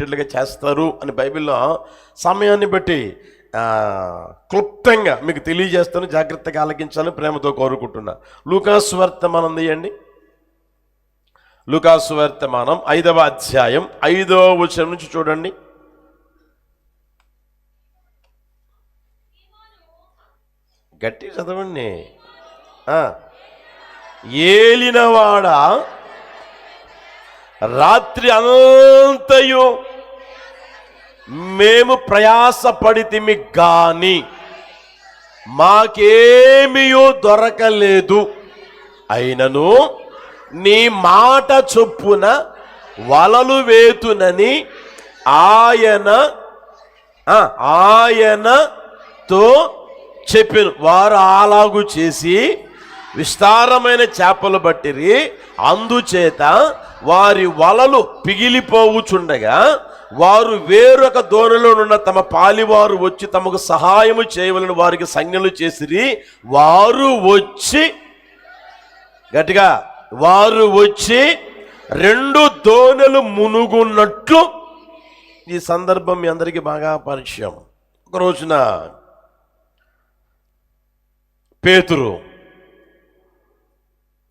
ఉండేటట్లుగా చేస్తారు అని బైబిల్లో సమయాన్ని బట్టి క్లుప్తంగా మీకు తెలియజేస్తాను. జాగ్రత్తగా ఆలకించాలని ప్రేమతో కోరుకుంటున్నా. లూకాసు వర్తమానం తీయండి. లూకాసు వర్తమానం 5వ అధ్యాయం 5వ వచనం నుంచి చూడండి. గట్టి చదవండి. ఏలినవాడ రాత్రి అంతయు మేము ప్రయాసపడితిమి గాని మాకేమియో దొరకలేదు, అయినను నీ మాట చొప్పున వలలు వేతునని ఆయనతో చెప్పాను. వారు అలాగు చేసి విస్తారమైన చేపలు పట్టిరి. అందుచేత వారి వలలు పిగిలిపోవుచుండగా వారు వేరొక దోణిలోనున్న తమ పాలివారు వచ్చి తమకు సహాయము చేయవలని వారికి సంజ్ఞలు చేసిరి. వారు వచ్చి గట్టిగా వారు వచ్చి 2 దోణెలు మునుగున్నట్లు. ఈ సందర్భం మీ అందరికీ బాగా పరిచయం. ఒక రోజున పేతురు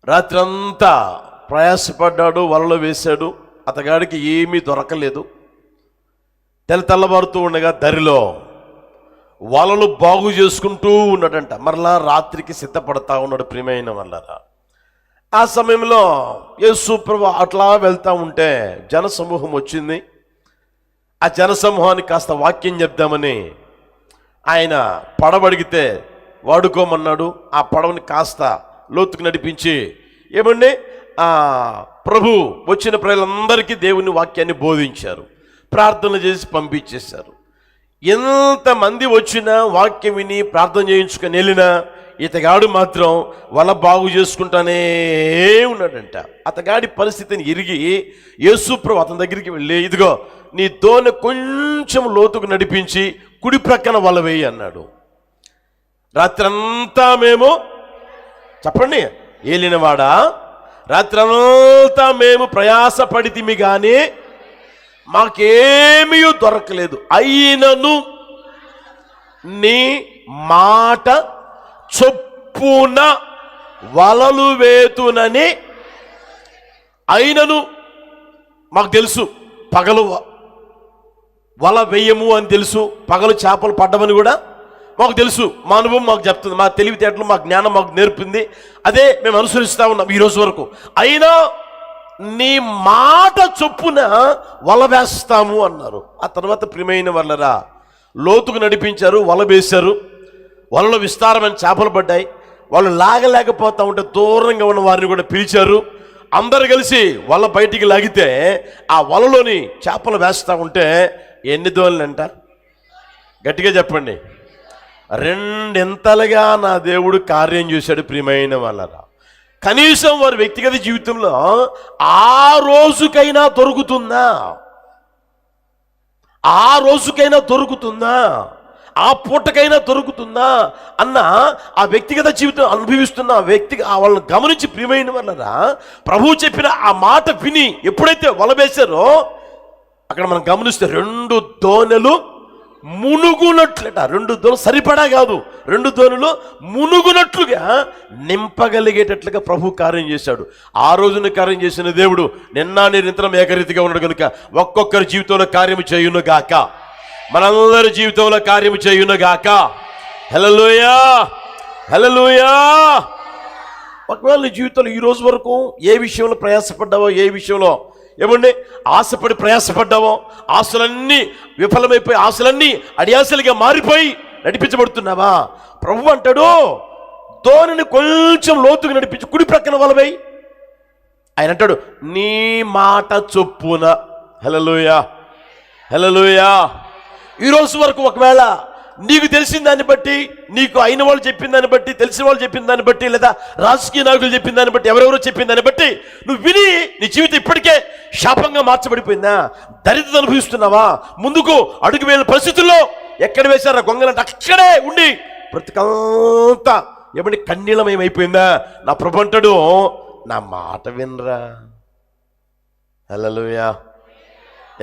రాత్రంతా ప్రయాసపడ్డాడు, వలలో వేశాడు. అతగాడికి ఏమీ దొరకలేదు. తెల్లవారుతూ ఉండగా దరిలో వలలు బాగు చేసుకుంటూ ఉన్నాడంట. మరలా రాత్రికి సిద్ధపడతా ఉన్నాడు. ప్రియమైన వాళ్ళరా, ఆ సమయంలో యేసు ప్రభువు అట్లా వెళ్తూ ఉంటే జనసమూహం వచ్చింది. ఆ జనసమూహానికి కాస్త వాక్యం చెప్దామని ఆయన పడవడిగితే వాడుకోమన్నాడు. ఆ పడవని కాస్త లోతుకు నడిపించి ఏమండి ప్రభు వచ్చిన ప్రజలందరికీ దేవుని వాక్యాన్ని బోధించారు, ప్రార్థన చేసి పంపించేశారు. ఎంతమంది వచ్చినా వాక్యం విని ప్రార్థన చేయించుకొని వెళ్ళినా ఇతగాడు మాత్రం వల బాగు చేసుకుంటానే ఉన్నాడంట. అతగాడి పరిస్థితిని ఎరిగి యేసు ప్రభు అతని దగ్గరికి వెళ్ళి, ఇదిగో నీ దోణి కొంచెం లోతుకు నడిపించి కుడి ప్రక్కన వల వేయి అన్నాడు. రాత్రంతా మేము చెప్పండి ఏలినవాడా, రాత్రంతా మేము ప్రయాసపడితిమి కానీ మాకేమీ దొరకలేదు, అయినను నీ మాట చొప్పున వలలు వేతునని. అయినను మాకు తెలుసు పగలు వల వేయము అని తెలుసు, పగలు చేపలు పడ్డమని కూడా మాకు తెలుసు. మా అనుభవం మాకు చెప్తుంది, మా తెలివితేటలు మా జ్ఞానం మాకు నేర్పింది. అదే మేము అనుసరిస్తూ ఉన్నాం ఈరోజు వరకు. అయినా నీ మాట చొప్పున వల వేస్తాము అన్నారు. ఆ తర్వాత ప్రియమైన వాళ్ళరా లోతుకు నడిపించారు, వల వేశారు. వలలో విస్తారమైన చేపలు పడ్డాయి. వాళ్ళు లాగలేకపోతా ఉంటే దూరంగా ఉన్న వారిని కూడా పిలిచారు. అందరు కలిసి వల బయటికి లాగితే ఆ వలలోని చేపలు వేస్తూ ఉంటే ఎన్ని దోణులంట? గట్టిగా చెప్పండి. 2 నా దేవుడు కార్యం చేశాడు. ప్రియమైన వాళ్ళరా, కనీసం వారి వ్యక్తిగత జీవితంలో ఆ రోజుకైనా దొరుకుతుందా? ఆ రోజుకైనా దొరుకుతుందా? ఆ పూటకైనా దొరుకుతుందా అన్న ఆ వ్యక్తిగత జీవితం అనుభవిస్తున్న వ్యక్తిగా వాళ్ళని గమనించి ప్రియమైన వాళ్ళరా ప్రభువు చెప్పిన ఆ మాట విని ఎప్పుడైతే వల వేశారో అక్కడ మనం గమనిస్తే 2 దోణెలు మునుగునట్లట. 2 దోణులు సరిపడా కాదు, 2 దోణులు మునుగునట్లుగా నింపగలిగేటట్లుగా ప్రభు కార్యం చేశాడు. ఆ రోజున కార్యం చేసిన దేవుడు నిన్న నిరంతరం ఏకరీతిగా ఉన్నాడు కనుక ఒక్కొక్కరి జీవితంలో కార్యము చేయును గాక, మనందరి జీవితంలో కార్యము చేయును గాక. హల్లెలూయా, హల్లెలూయా. ఒకవేళ నీ జీవితంలో ఈ రోజు వరకు ఏ విషయంలో ప్రయాసపడ్డావో, ఏ విషయంలో ఏమండి ఆశపడి ప్రయాసపడ్డావో, ఆశలన్నీ విఫలమైపోయి ఆశలన్నీ అడియాసలుగా మారిపోయి నడిపించబడుతున్నావా? ప్రభు అంటాడు దోణిని కొంచెం లోతుగా నడిపించి కుడి ప్రక్కన వలవై. ఆయన అంటాడు నీ మాట చొప్పున. హల్లెలూయా, హల్లెలూయా. ఈరోజు వరకు ఒకవేళ నీకు తెలిసిన దాన్ని బట్టి, నీకు అయిన వాళ్ళు చెప్పిన దాన్ని బట్టి, తెలిసిన వాళ్ళు చెప్పిన దాన్ని బట్టి, లేదా రాజకీయ నాయకులు చెప్పిన దాన్ని బట్టి, ఎవరెవరో చెప్పిన దాన్ని బట్టి నువ్వు విని నీ జీవితం ఇప్పటికే శాపంగా మార్చబడిపోయిందా? దరిద్రత అనుభవిస్తున్నావా? ముందుకు అడుగు వేల పరిస్థితుల్లో ఎక్కడ వేశారా గొంగలంటే అక్కడే ఉండి బ్రతికంతా ఏమంటే కన్నీళ్ళమయమైపోయిందా? నా ప్రభు అంటాడు నా మాట వినరా. హల్లెలూయా.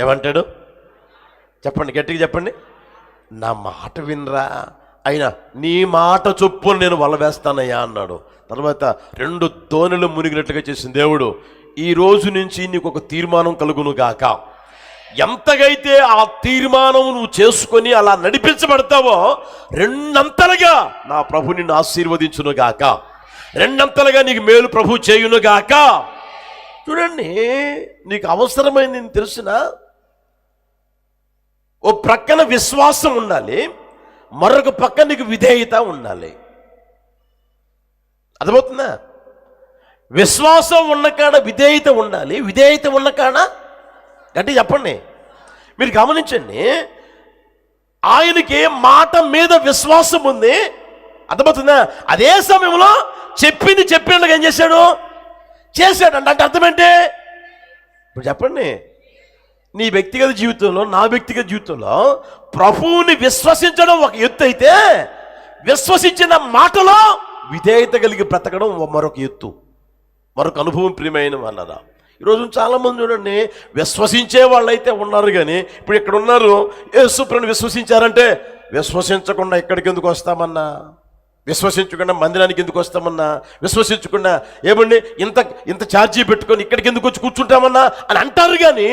ఏమంటాడు? చెప్పండి, గట్టిగా చెప్పండి. నా మాట వినరా, అయినా నీ మాట చొప్పున నేను వల వేస్తానయ్యా అన్నాడు. తర్వాత 2 దోణులు మునిగినట్లుగా చేసిన దేవుడు, ఈ రోజు నుంచి నీకు ఒక తీర్మానం కలుగును గాక. ఎంతగైతే ఆ తీర్మానం నువ్వు చేసుకొని అలా నడిపించబడతావో 2 అంతలుగా నా ప్రభు నిన్ను ఆశీర్వదించును గాక, 2 అంతలుగా నీకు మేలు ప్రభు చేయును గాక. చూడండి, నీకు అవసరమైంది తెలిసిన, ఓ ప్రక్కన విశ్వాసం ఉండాలి, మరొక పక్క నీకు విధేయత ఉండాలి. అర్థమవుతుందా? విశ్వాసం ఉన్న కాడ విధేయత ఉండాలి, విధేయత ఉన్న కాడ గట్టి చెప్పండి. మీరు గమనించండి, ఆయనకి మాట మీద విశ్వాసం ఉంది. అర్థమవుతుందా? అదే సమయంలో చెప్పింది చెప్పినట్టుగా ఏం చేశాడు? చేశాడు. అంటే అర్థం ఏంటి? ఇప్పుడు చెప్పండి, నీ వ్యక్తిగత జీవితంలో, నా వ్యక్తిగత జీవితంలో ప్రభువుని విశ్వసించడం ఒక ఎత్తు అయితే, విశ్వసించిన మాటలో విధేయత కలిగి బ్రతకడం మరొక ఎత్తు, మరొక అనుభవం. ప్రియమైన వాళ్ళరా, ఈరోజు చాలామంది చూడండి, విశ్వసించే వాళ్ళైతే ఉన్నారు, కానీ ఇప్పుడు ఇక్కడ ఉన్నారు, యేసు ప్రభువుని విశ్వసించారంటే విశ్వసించకుండా ఇక్కడికి ఎందుకు వస్తామన్నా, విశ్వసించకుండా మందిరానికి ఎందుకు వస్తామన్నా, విశ్వసించకుండా ఏమండి ఇంత ఛార్జీ పెట్టుకొని ఇక్కడికి ఎందుకు వచ్చి కూర్చుంటామన్నా అని అంటారు. కానీ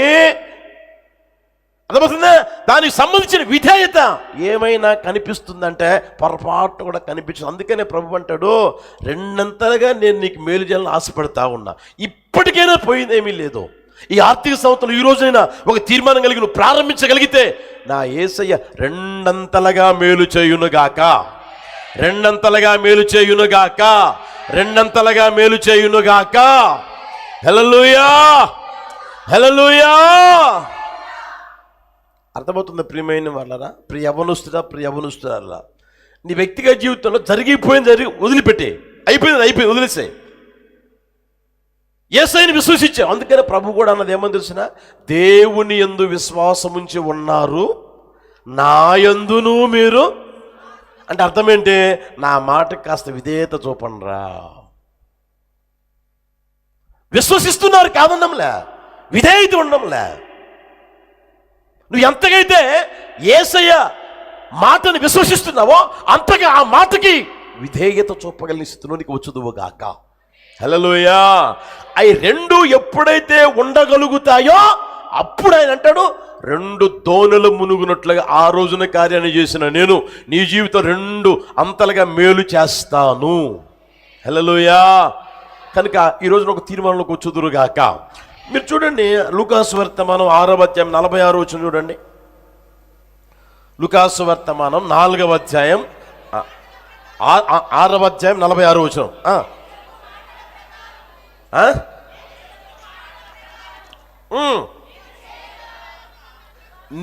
అర్థమవుతుందా? దానికి సంబంధించిన విధేయత ఏమైనా కనిపిస్తుందంటే పొరపాటు కూడా కనిపించదు. అందుకనే ప్రభు అంటాడు, 2 అంతలుగా నేను నీకు మేలు చేయాలని ఆశపడతా ఉన్నా. ఇప్పటికైనా పోయిందేమీ లేదు. ఈ ఆర్థిక సంవత్సరం ఈ రోజైనా ఒక తీర్మానం కలిగి నువ్వు ప్రారంభించగలిగితే నా యేసయ్య 2 అంతలుగా మేలు చేయునుగాక, 2 అంతలుగా మేలు చేయునుగాక, 2 అంతలుగా మేలు చేయునుగాక. హల్లెలూయా, హల్లెలూయా. అర్థమవుతుంది ప్రియమైన వాళ్ళరా, ప్రియవనుస్తురా, నీ వ్యక్తిగత జీవితంలో జరిగిపోయింది వదిలిపెట్టి, అయిపోయింది వదిలేసాయి. యేసయ్యని విశ్వసించావు. అందుకనే ప్రభు కూడా అన్నది ఏమని తెలిసిన, దేవుని యందు విశ్వాసముంచి ఉన్నారు, నా యందును మీరు. అంటే అర్థం ఏంటి? నా మాటకు కాస్త విధేయత చూపండిరా. విశ్వసిస్తున్నారు కాదన్నంలే, విధేయత ఉండడంలే. నువ్వు ఎంతగైతే యేసయ్య మాటను విశ్వసిస్తున్నావో అంతగా ఆ మాటకి విధేయత చూపగలిగిన స్థితిలోనికి వచ్చుదువుగాక. హల్లెలూయా. అవి 2 ఎప్పుడైతే ఉండగలుగుతాయో అప్పుడు ఆయన అంటాడు, 2 దోణులు మునుగునట్లుగా ఆ రోజున కార్యాన్ని చేసిన నేను నీ జీవితం 2 అంతలుగా మేలు చేస్తాను. హల్లెలూయా. కనుక ఈ రోజున ఒక తీర్మానంలోకి వచ్చుదురుగాక. మీరు చూడండి, లూకాసు వర్తమానం 6వ అధ్యాయం 46వ వచనం చూడండి. లూకాసు వర్తమానం 4వ అధ్యాయం 6వ అధ్యాయం 46వ వచనం.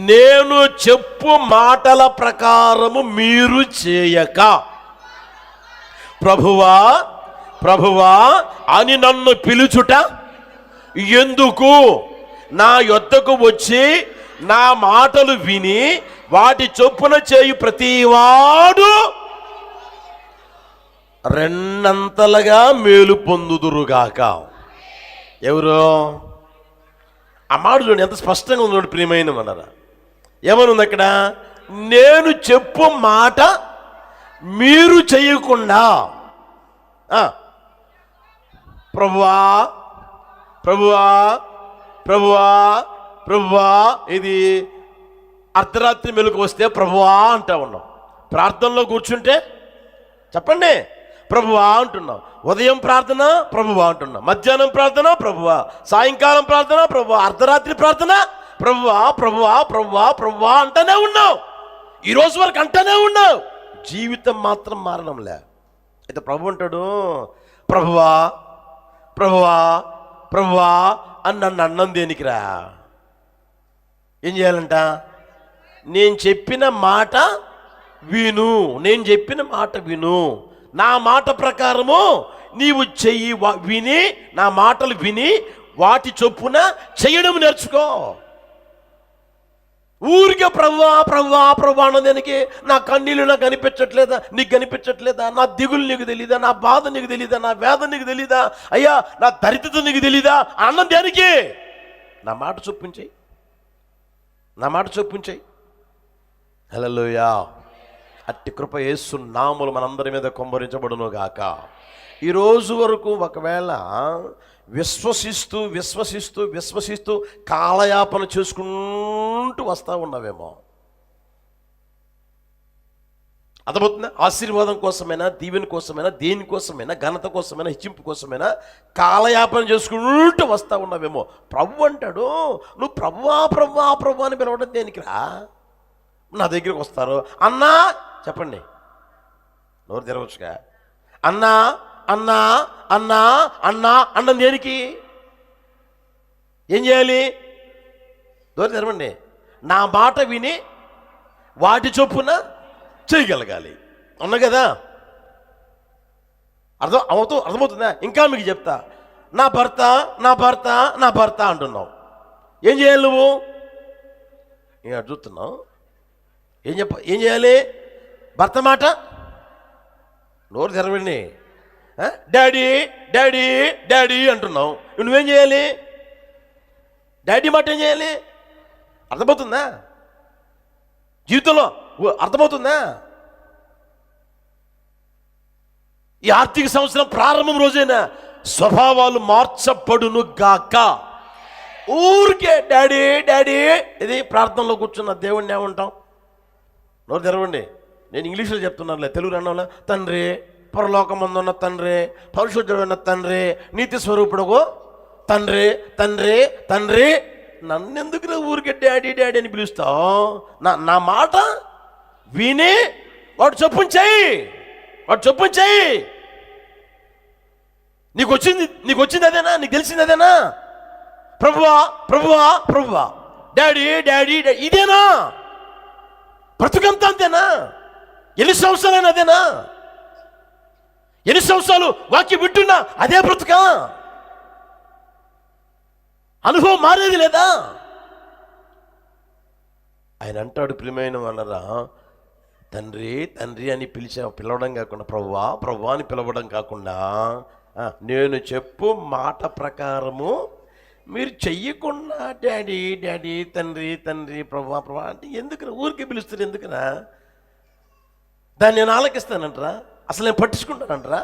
నేను చెప్పు మాటల ప్రకారము మీరు చేయక ప్రభువా ప్రభువా అని నన్ను పిలుచుట ఎందుకు? నా యొద్దకు వచ్చి నా మాటలు విని వాటి చొప్పున చేయు ప్రతివాడు 2 అంతలుగా మేలు పొందుదురుగాక. ఎవరు? ఆ మాట చూడండి, ఎంత స్పష్టంగా ఉంది ప్రియమైన మనరా. ఏమనుంది అక్కడ? నేను చెప్పు మాట మీరు చేయకుండా, ప్రభువా ప్రభువా ప్రభువా ప్రభువా. ఇది అర్ధరాత్రి మెలకు వస్తే ప్రభువా అంటా ఉన్నాం. ప్రార్థనలో కూర్చుంటే చెప్పండి ప్రభువా అంటున్నాం. ఉదయం ప్రార్థన ప్రభువా అంటున్నాం, మధ్యాహ్నం ప్రార్థన ప్రభువా, సాయంకాలం ప్రార్థన ప్రభువా, అర్ధరాత్రి ప్రార్థన ప్రభువా ప్రభువా ప్రభువా ప్రభువా అంటానే ఉన్నావు. ఈ రోజు వరకు అంటానే ఉన్నావు. జీవితం మాత్రం మారడంలే. అయితే ప్రభు అంటాడు, ప్రభువా ప్రభువా ప్రభువా అని నన్ను అన్నం దేనికిరా? ఏం చేయాలంట? నేను చెప్పిన మాట విను, నేను చెప్పిన మాట విను, నా మాట ప్రకారము నీవు చెయ్యి, విని నా మాటలు విని వాటి చొప్పున చేయడం నేర్చుకో. ఊరికే ప్రభువా ప్రభువా ప్రభువా అన్నదానికి నా కన్నీళ్ళు నాకు కనిపించట్లేదా, నీకు కనిపించట్లేదా? నా దిగులు నీకు తెలీదా? నా బాధ నీకు తెలీదా? నా వేదన నీకు తెలీదా? అయ్యా నా దరిద్రత నీకు తెలీదా? అన్నం దానికి నా మాట చొప్పించాయి, నా మాట చొప్పించాయి. హల్లెలూయా. అట్టి కృప యేసు నామములు మనందరి మీద కుమ్మరించబడును గాక. ఈరోజు వరకు ఒకవేళ విశ్వసిస్తూ విశ్వసిస్తూ విశ్వసిస్తూ కాలయాపన చేసుకుంటూ వస్తూ ఉన్నావేమో. అర్థమవుతుందా? ఆశీర్వాదం కోసమైనా, దీవెన కోసమైనా, దేనికోసమైనా, ఘనత కోసమైనా, హెచ్చింపు కోసమైనా కాలయాపన చేసుకుంటూ వస్తూ ఉన్నావేమో. ప్రభు అంటాడు, నువ్వు ప్రభువా ప్రభువా ప్రభు అని పిలవడం దేనికిరా? నా దగ్గరికి వస్తారు, అన్నా చెప్పండి, నోరు తెరవచ్చుగా, అన్నా అన్నా అన్నా అన్నా అన్నం దేనికి? ఏం చేయాలి? నోరు తెరవండి. నా మాట విని వాటి చొప్పున చేయగలగాలి. అవునా కదా? అర్థమవుతుందా? ఇంకా మీకు చెప్తా. నా భర్త నా భర్త నా భర్త అంటున్నావు. ఏం చేయాలి నువ్వు? నేను అడుగుతున్నావు, ఏం చేయాలి? భర్త మాట నోరు తెరవండి. డాడీ డాడీ డాడీ అంటున్నావు. నువ్వేం చేయాలి? డాడీ మాట ఏం చేయాలి? అర్థమవుతుందా? జీవితంలో అర్థమవుతుందా? ఈ ఆర్థిక సంవత్సరం ప్రారంభం రోజైనా స్వభావాలు మార్చబడును గాక. ఊరికే డాడీ డాడీ ఇది ప్రార్థనలో కూర్చున్న దేవుణ్ణి ఏమంటాం? నోరు తెరవండి. నేను ఇంగ్లీష్లో చెప్తున్నానులే, తెలుగు అన్నోళ్ళ. తండ్రి, పరలోకమందున్న తండ్రి, పరిశుద్ధుడైన తండ్రి, నీతి స్వరూపుడుగో తండ్రి తండ్రి తండ్రి. నన్నెందుకు ఊరికే డాడీ డాడీ అని పిలుస్తావు? నా మాట విని వాడు చొప్పుంచాయి, వాడు చొప్పుంచాయి. నీకు వచ్చింది అదేనా? నీకు తెలిసింది అదేనా? ప్రభువా ప్రభువా ప్రభువా, డాడీ డాడీ డాడీ, ఇదేనా బ్రతుకంతా? అంతేనా? ఎన్ని సంవత్సరాలైనా అదేనా? ఎన్ని సంవత్సరాలు వాక్యం వింటున్నా అదే బ్రతుకా? అనుభవం మారేది లేదా? ఆయన అంటాడు, ప్రియమైన వాళ్ళరా, తండ్రి తండ్రి అని పిలవడం కాకుండా, ప్రభువా ప్రభువా అని పిలవడం కాకుండా, నేను చెప్పు మాట ప్రకారము మీరు చెయ్యకుండా డాడీ డాడీ తండ్రి తండ్రి ప్రభువా ప్రభువా అంటే ఎందుకురా? ఊరికి పిలుస్తారు ఎందుకురా? దాన్ని నేను ఆలకిస్తానంటరా? అసలు నేను పట్టించుకుంటానంటరా?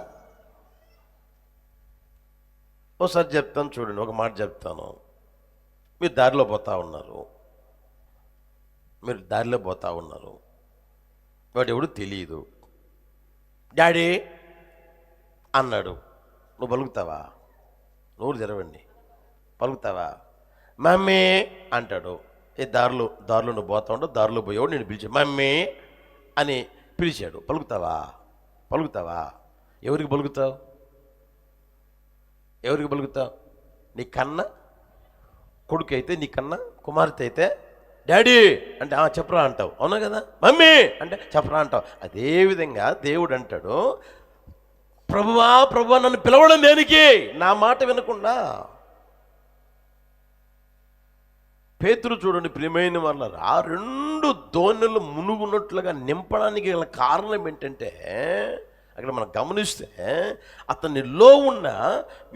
ఓసారి చెప్తాను చూడండి, ఒక మాట చెప్తాను. మీరు దారిలో పోతా ఉన్నారు, వాడు ఎవడు తెలియదు. డాడీ అన్నాడు, నువ్వు పలుకుతావా? నోరు తెరవండి. పలుకుతావా? మమ్మీ అంటాడు. ఏ దారిలో నువ్వు పోతా ఉండవు, దారిలో పోయేవాడు నేను పిలిచాడు మమ్మీ అని పిలిచాడు. పలుకుతావా? ఎవరికి పలుకుతావు? నీ కన్న కొడుకు అయితే, నీ కన్న కుమార్తె అయితే డాడీ అంటే చెప్పరా అంటావు, అవునా కదా? మమ్మీ అంటే చెప్పరా అంటావు. అదేవిధంగా దేవుడు అంటాడు, ప్రభువా ప్రభువా నన్ను పిలవడం దేనికి? నా మాట వినకుండా. పేతురు చూడండి, ప్రియమైన వాళ్ళారా, ఆ 2 దోణులు మునుగున్నట్లుగా నింపడానికి గల కారణం ఏంటంటే, అక్కడ మనం గమనిస్తే అతనిలో ఉన్న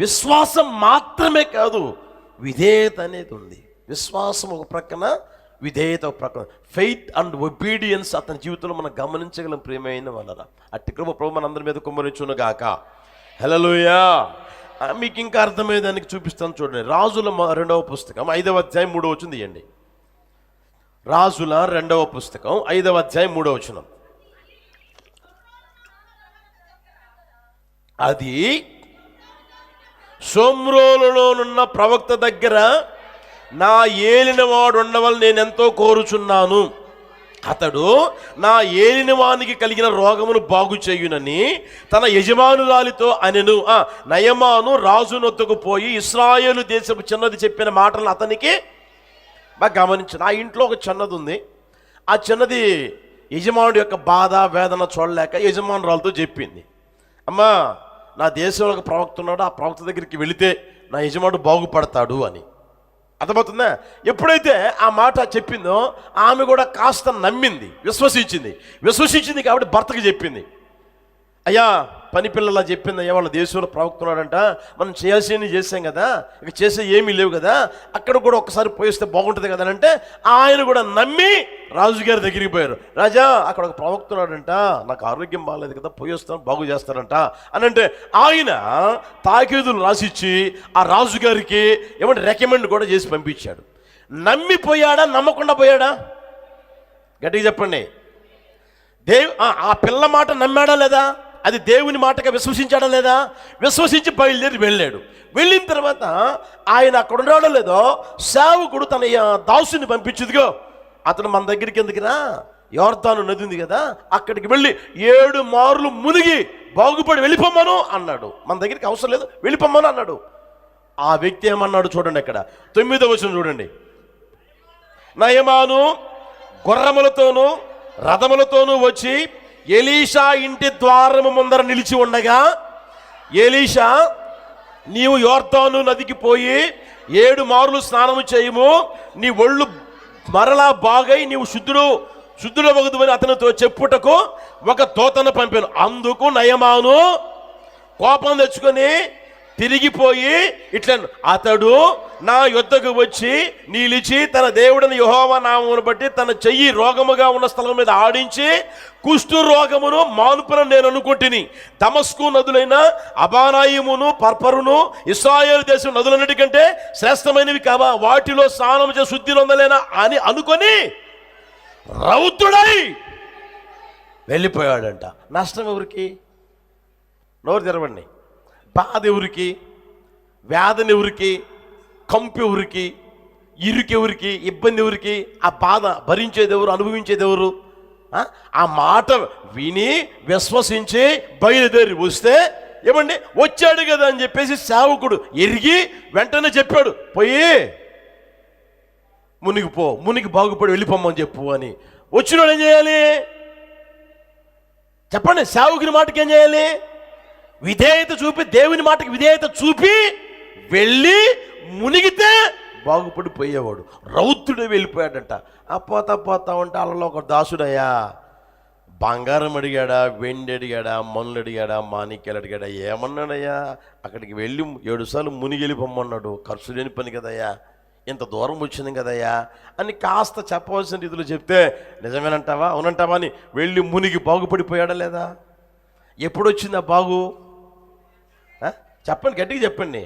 విశ్వాసం మాత్రమే కాదు, విధేయత అనేది ఉంది. విశ్వాసం ఒక ప్రక్కన, విధేయత ఒక ప్రక్కన. ఫెయిత్ అండ్ ఒబీడియన్స్ అతని జీవితంలో మనం గమనించగలం. ప్రియమైన వాళ్ళరా, అట్టి కృప ప్రభు మనందరి మీద కుమ్మరించును గాక. హల్లెలూయా. మీకు ఇంకా అర్థమయ్యేదానికి చూపిస్తాను చూడండి. రాజుల 2వ పుస్తకం 5వ అధ్యాయం 3వ వచనం తీయండి. రాజుల 2వ పుస్తకం 5వ అధ్యాయం 3వ వచనం. అది షోమ్రోనులోనున్న ప్రవక్త దగ్గర నా ఏలినవాడు ఉండవని నేను ఎంతో కోరుచున్నాను. అతడు నా ఏలినవానికి కలిగిన రోగమును బాగు చేయునని తన యజమానురాలితో అనెను. నయమాను రాజునొద్దకు పోయి ఇశ్రాయేలు దేశపు చిన్నది చెప్పిన మాటలను అతనికి బాగా గమనించను. ఆ ఇంట్లో ఒక చిన్నది ఉంది. ఆ చిన్నది యజమానుడి యొక్క బాధ వేదన చూడలేక యజమానురాలతో చెప్పింది, అమ్మా నా దేశంలో ఒక ప్రవక్త ఉన్నాడు, ఆ ప్రవక్త దగ్గరికి వెళితే నా యజమానుడు బాగుపడతాడు అని. అర్థమవుతుందా? ఎప్పుడైతే ఆ మాట చెప్పిందో ఆమె కూడా కాస్త నమ్మింది, విశ్వసించింది కాబట్టి భర్తకి చెప్పింది, అయ్యా పని పిల్లలా చెప్పింది, అయ్యా వాళ్ళ దేశంలో ప్రవక్త ఉన్నాడంట, మనం చేయాల్సింది చేసాం కదా, ఇక చేసే ఏమీ లేవు కదా, అక్కడ కూడా ఒకసారి పోయిస్తే బాగుంటుంది కదా అని అంటే ఆయన కూడా నమ్మి రాజుగారి దగ్గరికి పోయారు. రాజా, అక్కడ ఒక ప్రవక్త ఉన్నాడంట, నాకు ఆరోగ్యం బాగాలేదు కదా, పోయి వస్తాను, బాగు చేస్తారంట అని అంటే ఆయన తాకీదులు రాసిచ్చి ఆ రాజుగారికి ఏమంటే రికమెండ్ కూడా చేసి పంపించాడు. నమ్మిపోయాడా, నమ్మకుండా పోయాడా? గట్టిగా చెప్పండి. ఆ పిల్ల మాట నమ్మాడా లేదా? అది దేవుని మాటగా విశ్వసించాడా లేదా? విశ్వసించి బయలుదేరి వెళ్ళాడు. వెళ్ళిన తర్వాత ఆయన అక్కడ ఉన్నాడో లేదో సేవకుడు తన దాసుని పంపించుదిగో, అతను మన దగ్గరికి ఎందుకురా, యోర్దాను నది ఉంది కదా, అక్కడికి వెళ్ళి 7 మార్లు మునిగి బాగుపడి వెళ్ళిపోమ్మను అన్నాడు. మన దగ్గరికి అవసరం లేదు, వెళ్ళిపోమ్మను అన్నాడు. ఆ వ్యక్తి ఏమన్నాడు చూడండి, అక్కడ 9వ వచనం చూడండి. నయమాను గుర్రములతోనూ రథములతోనూ వచ్చి ఎలీషా ఇంటి ద్వారము ముందర నిలిచి ఉండగా, ఎలీషా, నీవు యోర్దాను నదికి పోయి 7 మార్లు స్నానము చేయము, నీ ఒళ్ళు మరలా బాగై నీవు శుద్ధుడవగదువని అతనితో చెప్పుటకు ఒక దూతను పంపాను. అందుకు నయమాను కోపం తెచ్చుకొని తిరిగిపోయి ఇట్లా, అతడు నా యొద్దకు వచ్చి నిలిచి తన దేవుడిని యెహోవా నామమును బట్టి తన చెయ్యి రోగముగా ఉన్న స్థలం మీద ఆడించి కుష్టు రోగమును మానుపున నేను అనుకుంటుని, దమస్కు నదులైన అబానాయిమును పర్పరును ఇశ్రాయేలు దేశం నదులన్నిటికంటే శ్రేష్టమైనవి కావా, వాటిలో స్నానం చేసి శుద్ధి నొందలేనా అని అనుకొని రౌతుడై వెళ్ళిపోయాడంట. నష్టం ఎవరికి? నోరు తెరవండి. బాధ ఎవరికి? వేదన ఎవరికి? కంపు ఎవరికి? ఇరుకు ఎవరికి? ఇబ్బంది ఎవరికి? ఆ బాధ భరించేది ఎవరు? అనుభవించేది ఎవరు? ఆ మాట విని విశ్వసించి బయలుదేరి వస్తే ఏమండి, వచ్చాడు కదా అని చెప్పేసి సేవకుడు ఎరిగి వెంటనే చెప్పాడు, పోయి మునిగిపో, మునిగి బాగుపడి వెళ్ళిపోమ్మని చెప్పు అని. వచ్చినాడు ఏం చేయాలి చెప్పండి? సేవకుని మాటకి ఏం చేయాలి? విధేయత చూపి, దేవుని మాటకి విధేయత చూపి వెళ్ళి మునిగితే బాగుపడిపోయేవాడు. రౌతుడే వెళ్ళిపోయాడంట. పోతా ఉంటే అలలో ఒక దాసుడయ్యా, బంగారం అడిగాడా, వెండి అడిగాడా, మనులు అడిగాడా, మాణిక్యాలు అడిగాడా, ఏమన్నాడయ్యా? అక్కడికి వెళ్ళి 7 సార్లు మునిగి వెళ్ళిపోమన్నాడు. ఖర్చు లేని పని కదయ్యా, ఇంత దూరం వచ్చింది కదయ్యా అని కాస్త చెప్పవలసిన రీతిలో చెప్తే, నిజమేనంటావా, అవునంటావా అని వెళ్ళి మునిగి బాగుపడిపోయాడా లేదా? ఎప్పుడు వచ్చింది ఆ బాగు? చెప్పండి, గట్టిగా చెప్పండి.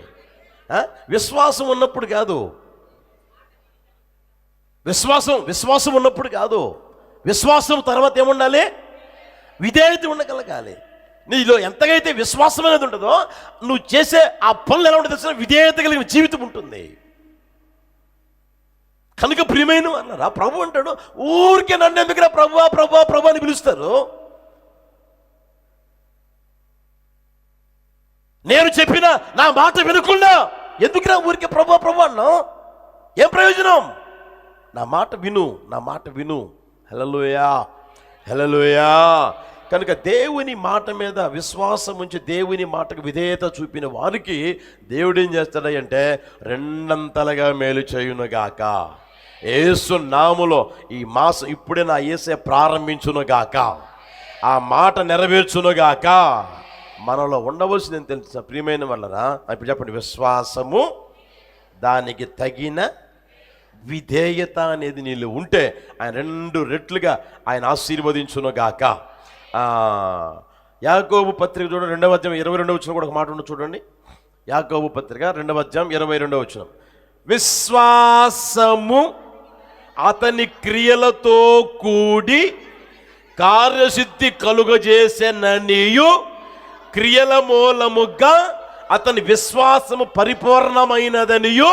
విశ్వాసం ఉన్నప్పుడు కాదు, విశ్వాసం ఉన్నప్పుడు కాదు. విశ్వాసం తర్వాత ఏముండాలి? విధేయత ఉండగలగాలి. నీలో ఎంతగైతే విశ్వాసం అనేది ఉంటుందో నువ్వు చేసే ఆ పనులు ఎలా ఉంటుంది? విధేయత కలిగిన జీవితం ఉంటుంది. కనుక ప్రియమైన అన్నారా, ప్రభు అంటాడు, ఊరికే నన్ను ఎందుకురా ప్రభువా ప్రభువా ప్రభు అని పిలుస్తారు. నేను చెప్పిన నా మాట వినకుండా ఎందుకురా ఊరికే ప్రభు ప్రభు అన్నావు? ఏం ప్రయోజనం? నా మాట విను. హల్లెలూయా, హల్లెలూయా. కనుక దేవుని మాట మీద విశ్వాసం ఉంచి దేవుని మాటకు విధేయత చూపిన వారికి దేవుడు ఏం చేస్తాడంటే 2 మేలు చేయునుగాక. యేసు నామములో ఈ మాసం ఇప్పుడే నా యేసే ప్రారంభించునుగాక, ఆ మాట నెరవేర్చునుగాక. మనలో ఉండవలసింది ఏం తెలుసా ప్రియమైన వాళ్ళరా? ఇప్పుడు చెప్పండి, విశ్వాసము, దానికి తగిన విధేయత అనేది నీళ్ళు ఉంటే ఆయన 2 రెట్లుగా ఆయన ఆశీర్వదించునుగాక. యాకోబు పత్రిక చూడండి, 2వ అధ్యాయం 22వ వచనం కూడా ఒక మాట ఉంది చూడండి. యాకోబు పత్రిక 2వ అధ్యాయం 22వ వచనం. విశ్వాసము అతని క్రియలతో కూడి కార్యసిద్ధి కలుగజేసెననియు, క్రియల మూలముగా అతని విశ్వాసము పరిపూర్ణమైనదనియు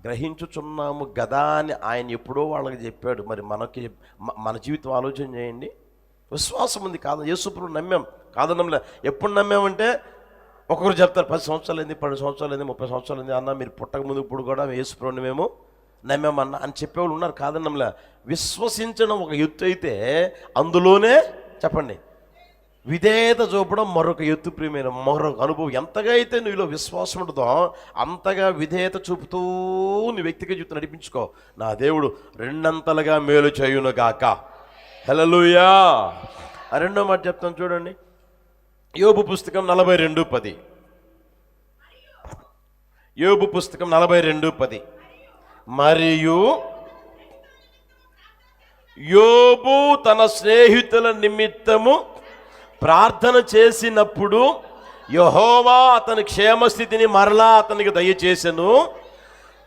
గ్రహించుచున్నాము గదా అని ఆయన ఎప్పుడో వాళ్ళకి చెప్పాడు. మరి మన జీవితం ఆలోచన చేయండి. విశ్వాసం ఉంది కాదు, యేసుప్రభువుని నమ్మాం కాదనంలే. ఎప్పుడు నమ్మామంటే ఒక్కొక్కరు చెప్తారు 10 సంవత్సరాలు అయింది, 12 సంవత్సరాలు అయింది, 30 సంవత్సరాలు అయింది అన్న, మీరు పుట్టక ముందు ఇప్పుడు కూడా యేసుప్రభువుని మేము నమ్మామన్నా అని చెప్పేవాళ్ళు ఉన్నారు కాదనంలే. విశ్వసించడం ఒక ఎత్తు అయితే అందులోనే చెప్పండి విధేయత చూపడం మరొక ఎత్తు ప్రియమైన మరొక అనుభవం. ఎంతగా అయితే నీలో విశ్వాసం ఉంటుందో అంతగా విధేయత చూపుతూ నీ వ్యక్తిగత జీవితం నడిపించుకో. నా దేవుడు 2 మేలు చేయునుగాక. హల్లెలూయా. ఆ 2వ మాట చెప్తాను చూడండి. యోబు పుస్తకం 42:10. యోబు పుస్తకం 42:10. మరియు యోబు తన స్నేహితుల నిమిత్తము ప్రార్థన చేసినప్పుడు యెహోవా అతని క్షేమస్థితిని మరలా అతనికి దయచేసెను.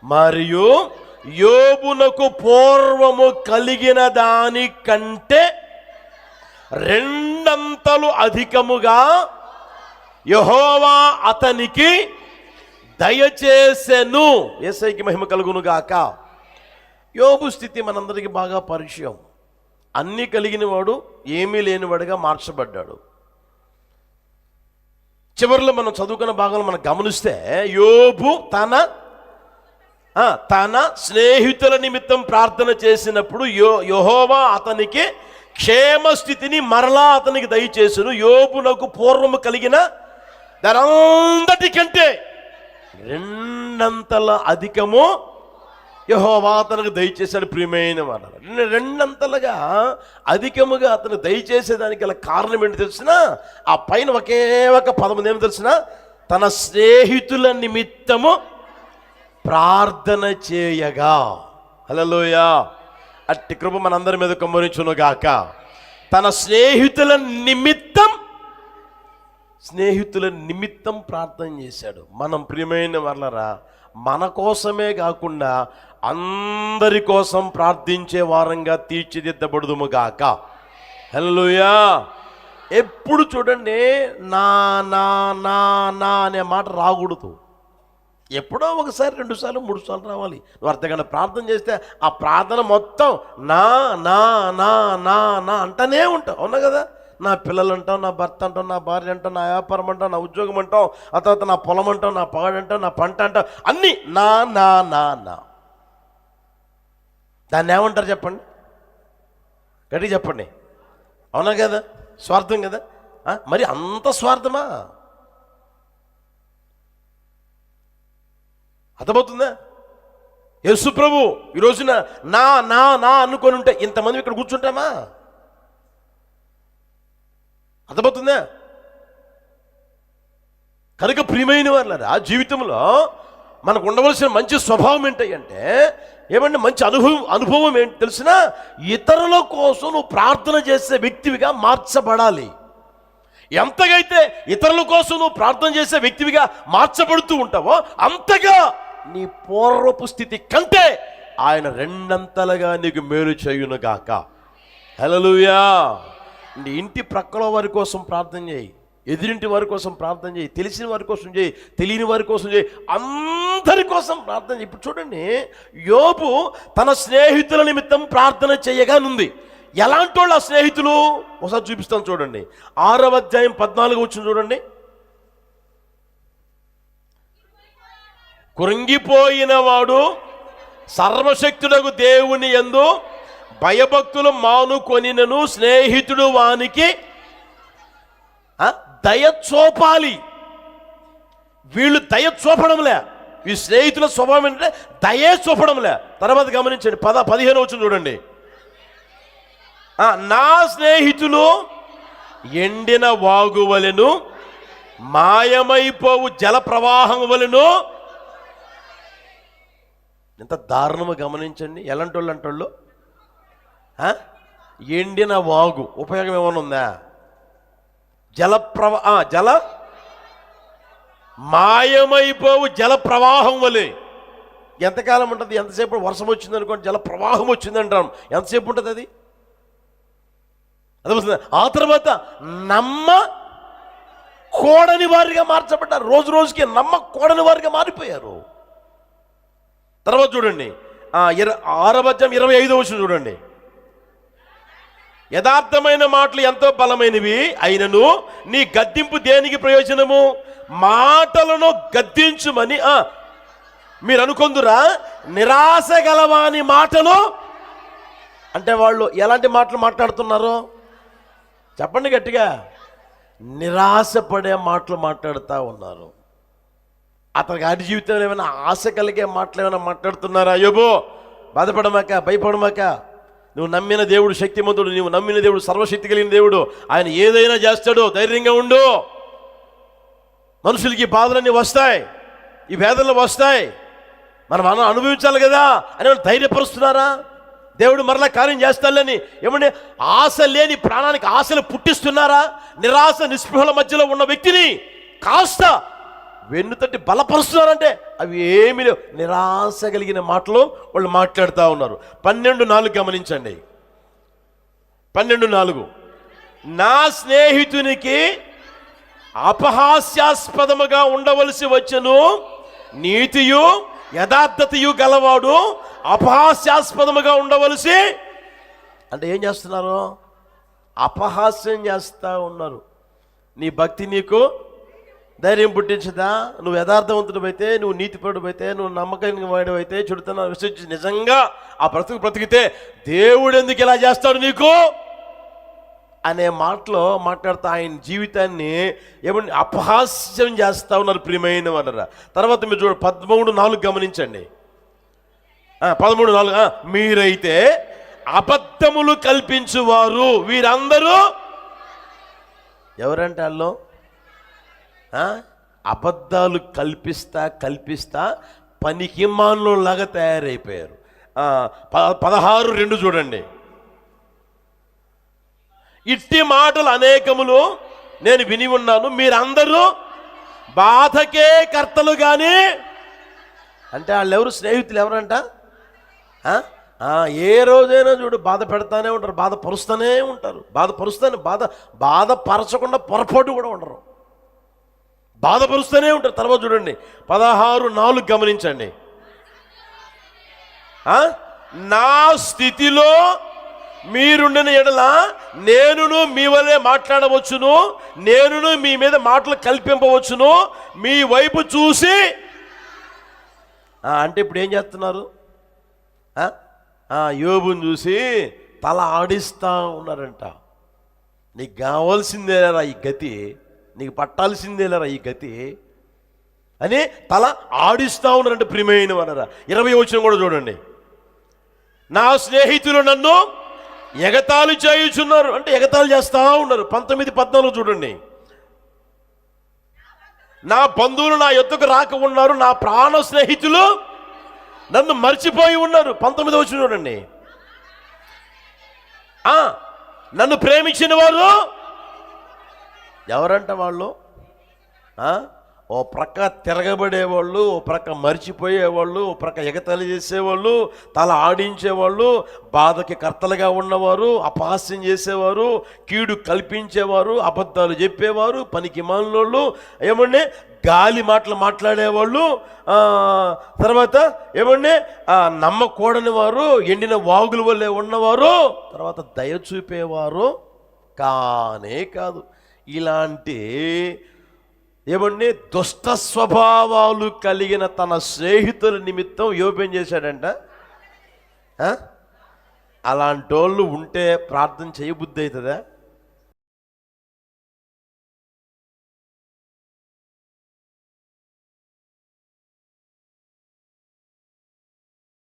మరియు యోబునకు పూర్వము కలిగిన దానికంటే 2 అంతలు అధికముగా యెహోవా అతనికి దయచేసెను. యేసయ్యకి మహిమ కలుగును గాక. యోబు స్థితి మనందరికీ బాగా పరిచయం. అన్నీ కలిగిన వాడు ఏమీ లేనివాడుగా మార్చబడ్డాడు. చివరిలో మనం చదువుకున్న భాగంలో మనం గమనిస్తే యోబు తన స్నేహితుల నిమిత్తం ప్రార్థన చేసినప్పుడు యెహోవా అతనికి క్షేమస్థితిని మరలా అతనికి దయచేసును. యోబునకు పూర్వము కలిగిన దానంతటికంటే 2 అంతల అధికము యెహోవా అతనికి దయచేశాడు. ప్రియమైన మాట, 2 అంతలుగా అధికముగా అతను దయచేసేదానికి గల కారణం ఏంటి తెలిసిన? ఆ పైన ఒకే ఒక పదం ఏమి తెలిసిన? తన స్నేహితుల నిమిత్తము ప్రార్థన చేయగా. హల్లెలూయా. అట్టి కృప మనందరి మీద కుమ్మరించును గాక. తన స్నేహితుల నిమిత్తం ప్రార్థన చేశాడు. మనం ప్రియమైన వాళ్ళరా, మన కోసమే కాకుండా అందరి కోసం ప్రార్థించే వారంగా తీర్చిదిద్దబడుదుము గాక. హల్లెలూయా. ఎప్పుడు చూడండి నా నా నా నా అనే మాట రాకూడదు. ఎప్పుడో ఒకసారి 2 సార్లు 3 సార్లు రావాలి. నువ్వు అర్థగంట ప్రార్థన చేస్తే ఆ ప్రార్థన మొత్తం నా నా నా నా నా అంటనే ఉంటావు. అవునా కదా? నా పిల్లలు అంటావు, నా భర్త అంటావు, నా భార్య అంటావు, నా వ్యాపారం అంటావు, నా ఉద్యోగం అంటావు, ఆ తర్వాత నా పొలం అంటావు, నా పాడు అంటావు, నా పంట అంటావు, అన్నీ నా నా నా నా. దాన్ని ఏమంటారు చెప్పండి? గట్టిగా చెప్పండి. అవునా కదా? స్వార్థం కదా? మరి అంత స్వార్థమా? అర్థమవుతుందా? యేసు ప్రభు ఈ రోజున నా నా నా అనుకొని ఉంటే ఇంతమంది ఇక్కడ కూర్చుంటామా? అర్థమవుతుందా? కనుక ప్రియమైన వాళ్ళరా, జీవితంలో మనకు ఉండవలసిన మంచి స్వభావం ఏంటంటే ఏమంటే మంచి అనుభవం ఏంటి తెలిసిన? ఇతరుల కోసం నువ్వు ప్రార్థన చేసే వ్యక్తివిగా మార్చబడాలి. ఎంతగైతే ఇతరుల కోసం నువ్వు ప్రార్థన చేసే వ్యక్తివిగా మార్చబడుతూ ఉంటావో అంతగా నీ పూర్వపు స్థితి కంటే ఆయన 2 అంతలుగా నీకు మేలు చేయునుగాక. హల్లెలూయా. నీ ఇంటి ప్రక్కల వారి కోసం ప్రార్థన చేయి, ఎదురింటి వారి కోసం ప్రార్థన చేయి, తెలిసిన వారి కోసం చేయి, తెలియని వారి కోసం చేయి, అందరి కోసం ప్రార్థన చేయి. ఇప్పుడు చూడండి, యోబు తన స్నేహితుల నిమిత్తం ప్రార్థన చేయగానుంది. ఎలాంటి వాళ్ళు ఆ స్నేహితులు? ఒకసారి చూపిస్తాను చూడండి. 6వ అధ్యాయం 14 వచ్చింది చూడండి. కృంగిపోయిన వాడు సర్వశక్తుడగు దేవుని యందు భయభక్తులు మానుకొనినను స్నేహితుడు వానికి దయ చూపాలి. వీళ్ళు దయ చూపడంలే. ఈ స్నేహితుల స్వభావం ఏంటంటే దయే చూపడంలే. తర్వాత గమనించండి, 15 వచ్చింది చూడండి. నా స్నేహితులు ఎండిన వాగు వలెను మాయమైపోవు జల ప్రవాహం వలెను. ఎంత దారుణము గమనించండి. ఎలాంటి వాళ్ళు అంటోళ్ళు? ఎండిన వాగు ఉపయోగం ఏమైనా ఉందా? జల మాయమైపోవు జల ప్రవాహం వలె. ఎంతకాలం ఉంటుంది? ఎంతసేపు వర్షం వచ్చింది అనుకోండి, జల ప్రవాహం వచ్చింది అంటాం. ఎంతసేపు ఉంటుంది అది? అదే. ఆ తర్వాత నమ్మకూడని వారిగా మార్చబడ్డారు. రోజు రోజుకి నమ్మకూడని వారిగా మారిపోయారు. తర్వాత చూడండి, 6వ అధ్యాయం 25వ వచనం చూడండి. యథార్థమైన మాటలు ఎంతో బలమైనవి అయినను నీ గద్దింపు దేనికి ప్రయోజనము? మాటలను గద్దించుమని మీరు అనుకొందురా? నిరాశ గలవాని మాటలు అంటే వాళ్ళు ఎలాంటి మాటలు మాట్లాడుతున్నారు చెప్పండి గట్టిగా? నిరాశపడే మాటలు మాట్లాడుతూ ఉన్నారు. అతనికి ఆడి జీవితంలో ఏమైనా ఆశ కలిగే మాటలు ఏమైనా మాట్లాడుతున్నారా? యోబు, బాధపడమాక, భయపడమాక. నువ్వు నమ్మిన దేవుడు శక్తిమంతుడు, నువ్వు నమ్మిన దేవుడు సర్వశక్తి కలిగిన దేవుడు. ఆయన ఏదైనా చేస్తాడు. ధైర్యంగా ఉండు. మనుషులకి ఈ బాధలన్నీ వస్తాయి, ఈ వేదనలు వస్తాయి, మనం అనుభవించాలి కదా అని ధైర్యపరుస్తున్నారా? దేవుడు మరలా కార్యం చేస్తాడని ఏమంటే ఆశ లేని ప్రాణానికి ఆశలు పుట్టిస్తున్నారా? నిరాశ నిస్పృహల మధ్యలో ఉన్న వ్యక్తిని కాస్త వెన్నుతట్టి బలపరుస్తున్నారంటే అవి ఏమీ లేవు. నిరాశ కలిగిన మాటలు వాళ్ళు మాట్లాడుతూ ఉన్నారు. 12:4 గమనించండి. 12:4 నా స్నేహితునికి అపహాస్యాస్పదముగా ఉండవలసి వచ్చెను, నీతియు యథార్థతయు గలవాడు అపహాస్యాస్పదముగా ఉండవలసి. అంటే ఏం చేస్తున్నారు? అపహాస్యం చేస్తూ ఉన్నారు. నీ భక్తి నీకు ధైర్యం పుట్టించదా? నువ్వు యథార్థవంతుడైతే, నువ్వు నీతిపరుడైతే, నువ్వు నమ్మకమైన వాడివైతే, చెడుతనాన్ని విశ్వసించి నిజంగా ఆ బ్రతికితే దేవుడు ఎందుకు ఇలా చేస్తాడు నీకు అనే మాటలో మాట్లాడుతూ ఆయన జీవితాన్ని ఏమని అపహాస్యం చేస్తూ ఉన్నారు ప్రియమైన వాళ్ళరా. తర్వాత మీరు చూడండి 13:4 గమనించండి. 13:4 మీరైతే అబద్ధములు కల్పించువారు వీరందరూ ఎవరంటే వాళ్ళు అబద్ధాలు కల్పిస్తా పనికిమానులాగా తయారైపోయారు. 16:2 చూడండి. ఇట్టి మాటలు అనేకములు నేను విని ఉన్నాను, మీరందరూ బాధకే కర్తలు కానీ. అంటే వాళ్ళు ఎవరు? స్నేహితులు ఎవరంట? ఏ రోజైనా చూడు బాధ పెడతానే ఉంటారు, బాధపరుస్తూనే ఉంటారు, బాధపరచకుండా పొరపాటు కూడా ఉండరు, బాధపరుస్తూనే ఉంటారు. తర్వాత చూడండి 16:4 గమనించండి. నా స్థితిలో మీరుండిన ఎడల నేనును మీ వలె మాట్లాడవచ్చును, నేనును మీ మీద మాటలు కల్పింపవచ్చును, మీ వైపు చూసి. అంటే ఇప్పుడు ఏం చేస్తున్నారు? యోబుని చూసి తల ఆడిస్తూ ఉన్నారంట. నీకు కావాల్సిందేరా ఈ గతి, నీకు పట్టాల్సిందేరా ఈ గతి అని తల ఆడిస్తూ ఉన్నారంటే ప్రియమైన వారరా. 20 వచనం కూడా చూడండి. నా స్నేహితులు నన్ను ఎగతాళి చేయుచున్నారు, అంటే ఎగతాళి చేస్తూ ఉన్నారు. 19:14 చూడండి. నా బంధువులు నా యొద్దకు రాక ఉన్నారు, నా ప్రాణ స్నేహితులు నన్ను మర్చిపోయి ఉన్నారు. 19 వచనం చూడండి. నన్ను ప్రేమించిన వారు ఎవరంట? వాళ్ళు ఓ ప్రక్క తిరగబడేవాళ్ళు, ఓ ప్రక్క మర్చిపోయేవాళ్ళు, ఓ ప్రక్క ఎగతాళి చేసేవాళ్ళు, తల ఆడించేవాళ్ళు, బాధకి కర్తలుగా ఉన్నవారు, అపహాస్యం చేసేవారు, కీడు కల్పించేవారు, అబద్ధాలు చెప్పేవారు, పనికి మాలినోళ్ళు, ఏమండి గాలి మాటలు మాట్లాడేవాళ్ళు, తర్వాత ఏమండి నమ్మకూడని వారు, ఎండిన వాగుల వల్లే ఉన్నవారు, తర్వాత దయ చూపేవారు కానే కాదు. ఇలాంటి ఏమండి దుష్ట స్వభావాలు కలిగిన తన స్నేహితుల నిమిత్తం యోబు ఏం చేశాడంట? అలాంటి వాళ్ళు ఉంటే ప్రార్థన చేయబుద్ధి అవుతుందా?